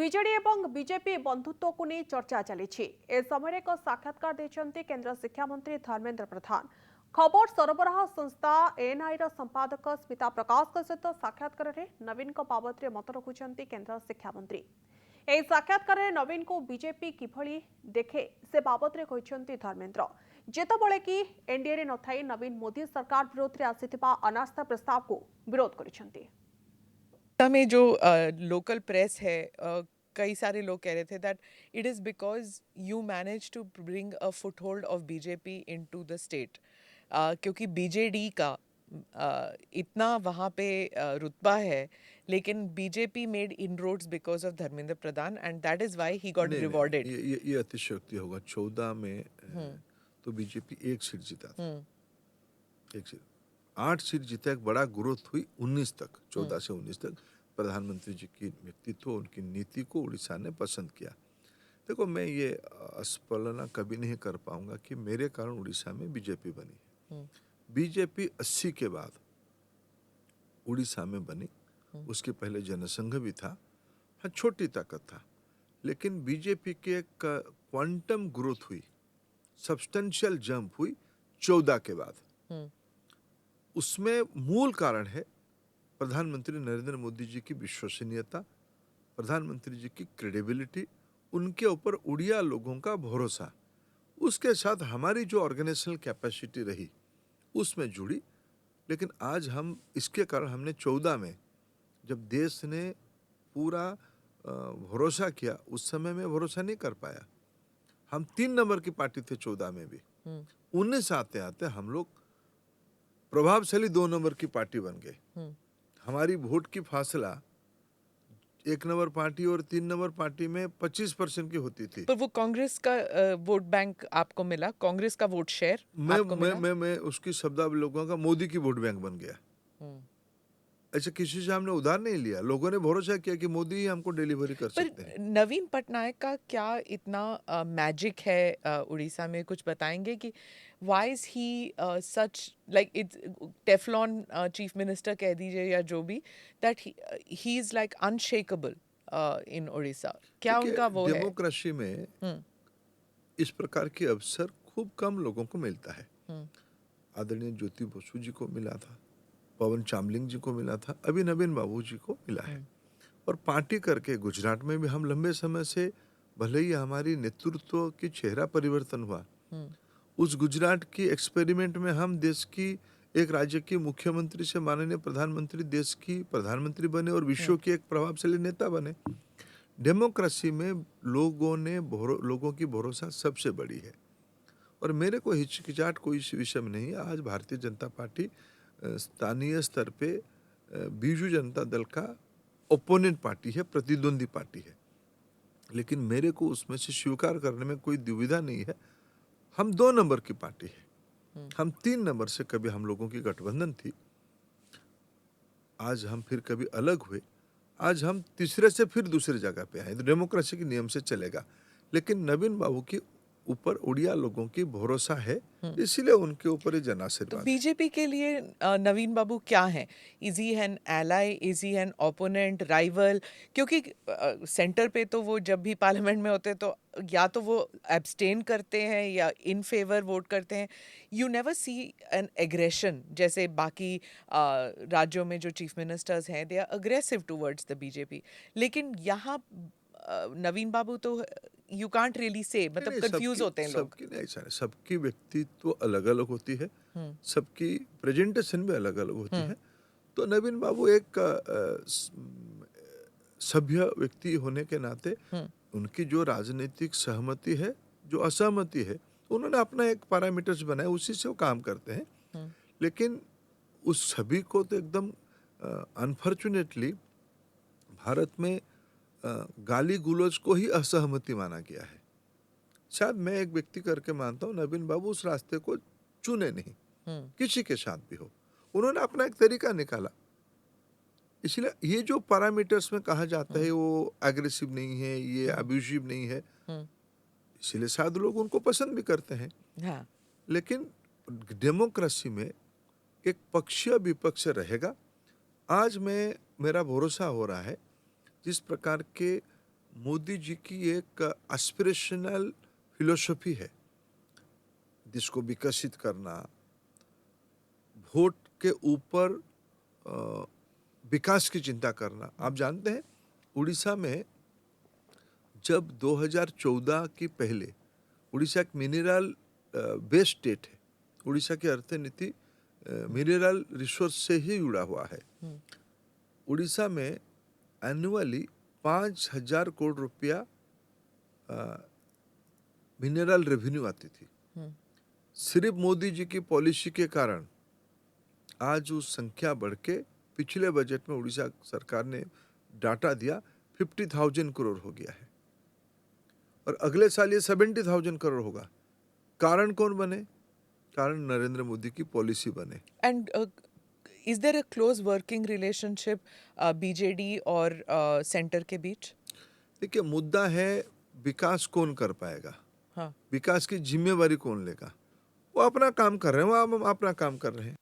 विजेडी एवं बीजेपी बंधुत्व को नहीं चर्चा चली ए समय एक साक्षात्कार देते केंद्र शिक्षा मंत्री धर्मेंद्र प्रधान। खबर सरबराह संस्था एएनआई संपादक स्मिता प्रकाश सहित साक्षात्कार में नवीन बाबद मत रखुंट केंद्र शिक्षा मंत्री। ଏହି ସାକ୍ଷାତକାରରେ ନବୀନଙ୍କୁ ବିଜେପି କିଭଳି ଦେଖେ ସେ ବାବଦରେ କହିଛନ୍ତି ଧର୍ମେନ୍ଦ୍ର। ଯେତେବେଳେ କି ଏନଡିଏରେ ନଥାଇ ନବୀନ ମୋଦି ସରକାର ବିରୋଧରେ ଆସିଥିବା ଅନାସ୍ଥା ପ୍ରସ୍ତାବକୁ ବିରୋଧ କରିଛନ୍ତି। में जो लोकल प्रेस है कई सारे लोग कह रहे थे that it is because you manage to bring a foothold of BJP into the state, क्योंकि बीजेडी का इतना वहाँ पे रुतबा है, लेकिन BJP made inroads because of Dharmendra Pradhan and that is why he got rewarded. ये अतिशयोक्ति होगा। 14 में तो बीजेपी एक सीट जीता था, एक सीट। 8 सीट जीता, एक बड़ा ग्रोथ हुई 19 तक, 14 से 19 तक। प्रधानमंत्री जी की व्यक्तित्व, उनकी नीति को उड़ीसा ने पसंद किया। देखो, मैं ये अस्पलना कभी नहीं कर पाऊंगा कि मेरे कारण उड़ीसा में बीजेपी बनी। बीजेपी 80 के बाद उड़ीसा में बनी, उसके पहले जनसंघ भी था। हाँ, छोटी ताकत था, लेकिन बीजेपी की एक क्वांटम ग्रोथ हुई, सब्सटेंशियल जंप हुई 14 के बाद। उसमें मूल कारण है प्रधानमंत्री नरेंद्र मोदी जी की विश्वसनीयता, प्रधानमंत्री जी की क्रेडिबिलिटी, उनके ऊपर उड़िया लोगों का भरोसा, उसके साथ हमारी जो ऑर्गेनाइजेशनल कैपेसिटी रही उसमें जुड़ी। लेकिन आज हम इसके कारण हमने 14 में जब देश ने पूरा भरोसा किया, उस समय में भरोसा नहीं कर पाया। हम 3 नंबर की पार्टी थे 14 में भी। 19 आते आते हम लोग प्रभावशाली 2 नंबर की पार्टी बन गए। हमारी वोट की फासला 1 नंबर पार्टी और 3 नंबर पार्टी में 25% की होती थी। पर वो कांग्रेस का वोट बैंक आपको मिला, कांग्रेस का वोट शेयर आपको मिला? मैं उसकी शब्दावलोकन का मोदी की वोट बैंक बन गया। ऐसे किसी से हमने उधार नहीं लिया, लोगों ने भरोसा किया कि मोदी ही हमको डिलीवरी कर सकते हैं। नवीन पटनायक का क्या इतना मैजिक है उड़ीसा में, कुछ बताएंगे कि why is he such like it's Teflon chief minister कह दीजिए या जो भी, that he is like unshakeable in Orissa? क्या उनका वो है? डेमोक्रेसी में इस प्रकार के अवसर खूब कम लोगों को मिलता है। आदरणीय ज्योति बसु जी को मिला था, पवन चामलिंग जी को मिला था, अभी नवीन बाबू जी को मिला है। और पार्टी करके गुजरात में भी हम लंबे समय से, भले ही हमारी नेतृत्व की चेहरा परिवर्तन हुआ, उस गुजरात की एक्सपेरिमेंट में हम देश की एक राज्य की मुख्यमंत्री से माननीय प्रधानमंत्री, देश की प्रधानमंत्री बने और विश्व की एक प्रभावशाली नेता बने। डेमोक्रेसी में लोगों की भरोसा सबसे बड़ी है। और मेरे को हिचकिचाहट कोई इस विषय में नहीं है। आज भारतीय जनता पार्टी स्थानीय स्तर पे बीजू जनता दल का ओपोनेंट पार्टी है, प्रतिद्वंदी पार्टी है, लेकिन मेरे को उसमें से स्वीकार करने में कोई दुविधा नहीं है। हम 2 नंबर की पार्टी है, हम 3 नंबर से कभी हम लोगों की गठबंधन थी, आज हम फिर कभी अलग हुए, आज हम तीसरे से फिर दूसरी जगह पे आए। तो डेमोक्रेसी के नियम से चलेगा, लेकिन नवीन बाबू की ऊपर उड़िया लोगों की भरोसा है, इसीलिए उनके ऊपर ही जन आशीर्वाद। तो बीजेपी के लिए नवीन बाबू क्या है? Is he N ally, is he an opponent, rival? क्योंकि सेंटर पे तो वो जब भी पार्लियामेंट में होते तो या तो वो एब्सटेन करते हैं या इन फेवर वोट करते हैं। You never see an aggression जैसे बाकी राज्यों में जो चीफ मिनिस्टर्स हैं, they are aggressive towards the BJP. लेकिन यहाँ नवीन बाबू तो यू कांट रियली से, मतलब कंफ्यूज होते हैं लोग। सबकी नहीं सर, सबकी व्यक्तित्व अलग अलग होती है, सबकी प्रेजेंटेशन भी अलग अलग होती है। तो नवीन बाबू एक सभ्य व्यक्ति होने के नाते उनकी जो राजनीतिक सहमति है, जो असहमति है, उन्होंने अपना एक पैरामीटर्स बनाए, उसी से वो काम करते हैं। लेकिन उस सभी को तो एकदम अनफॉर्चुनेटली भारत में गाली गुलोज को ही असहमति माना गया है। शायद मैं एक व्यक्ति करके मानता हूँ, नवीन बाबू उस रास्ते को चुने नहीं, किसी के साथ भी हो, उन्होंने अपना एक तरीका निकाला। इसलिए ये जो पैरामीटर्स में कहा जाता है वो एग्रेसिव नहीं है, ये अब्यूसिव नहीं है, इसलिए शायद लोग उनको पसंद भी करते हैं। हाँ। लेकिन डेमोक्रेसी में एक पक्षीय विपक्ष रहेगा। आज मेरा भरोसा हो रहा है, जिस प्रकार के मोदी जी की एक एस्पिरेशनल फिलोसफी है, देश को विकसित करना, वोट के ऊपर अ, विकास की चिंता करना। आप जानते हैं उड़ीसा में जब 2014 की पहले, उड़ीसा एक मिनरल बेस्ड स्टेट है। उड़ीसा की अर्थनीति मिनरल रिसोर्स से ही जुड़ा हुआ है। उड़ीसा में एनुअली 5,000 करोड़ रुपया मिनरल रेवेन्यू आती थी। सिर्फ मोदी जी की पॉलिसी के कारण आज उस संख्या बढ़ के पिछले बजट में उड़ीसा सरकार ने डाटा दिया 50,000 करोड़ हो गया है, और अगले साल ये 70,000 करोड़ होगा। कारण कौन बने? कारण नरेंद्र मोदी की पॉलिसी बने। And is there a close working relationship BJD और सेंटर के बीच? देखिए, मुद्दा है विकास कौन कर पाएगा, हाँ, विकास की जिम्मेवारी कौन लेगा। वो अपना काम कर रहे हैं, वो हम अपना काम कर रहे हैं।